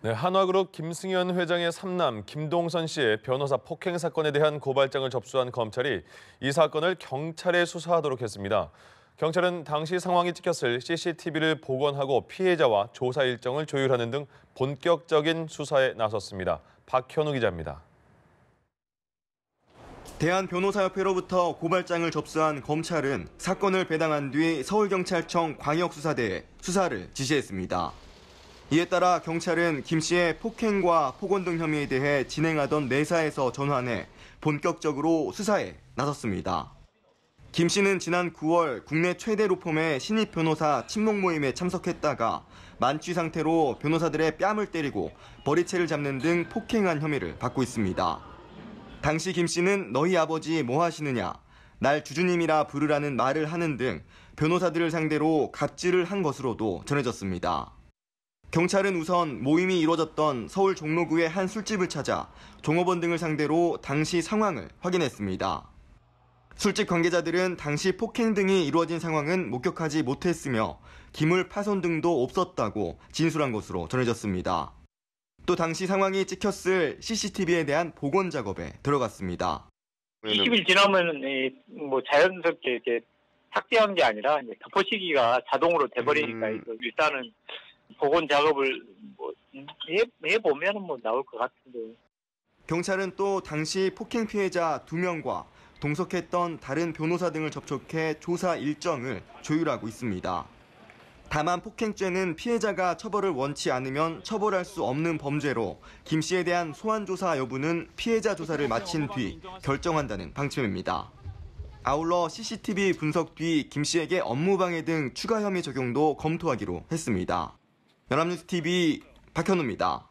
네, 한화그룹 김승현 회장의 삼남 김동선 씨의 변호사 폭행 사건에 대한 고발장을 접수한 검찰이 이 사건을 경찰에 수사하도록 했습니다. 경찰은 당시 상황이 찍혔을 CCTV를 복원하고 피해자와 조사 일정을 조율하는 등 본격적인 수사에 나섰습니다. 박현우 기자입니다. 대한변호사협회로부터 고발장을 접수한 검찰은 사건을 배당한 뒤 서울경찰청 광역수사대에 수사를 지시했습니다. 이에 따라 경찰은 김 씨의 폭행과 폭언 등 혐의에 대해 진행하던 내사에서 전환해 본격적으로 수사에 나섰습니다. 김 씨는 지난 9월 국내 최대 로펌의 신입 변호사 친목 모임에 참석했다가 만취 상태로 변호사들의 뺨을 때리고 머리채를 잡는 등 폭행한 혐의를 받고 있습니다. 당시 김 씨는 너희 아버지 뭐 하시느냐, 날 주주님이라 부르라는 말을 하는 등 변호사들을 상대로 갑질을 한 것으로도 전해졌습니다. 경찰은 우선 모임이 이루어졌던 서울 종로구의 한 술집을 찾아 종업원 등을 상대로 당시 상황을 확인했습니다. 술집 관계자들은 당시 폭행 등이 이루어진 상황은 목격하지 못했으며 기물 파손 등도 없었다고 진술한 것으로 전해졌습니다. 또 당시 상황이 찍혔을 CCTV에 대한 복원 작업에 들어갔습니다. 20일 지나면 자연스럽게 이렇게 삭제한 게 아니라 덮어씌기가 자동으로 돼버리니까 일단은 복원 작업을 해보면 나올 것 같은데. 경찰은 또 당시 폭행 피해자 2명과 동석했던 다른 변호사 등을 접촉해 조사 일정을 조율하고 있습니다. 다만 폭행죄는 피해자가 처벌을 원치 않으면 처벌할 수 없는 범죄로 김 씨에 대한 소환 조사 여부는 피해자 조사를 마친 뒤 결정한다는 방침입니다. 아울러 CCTV 분석 뒤 김 씨에게 업무방해 등 추가 혐의 적용도 검토하기로 했습니다. 연합뉴스TV 박현우입니다.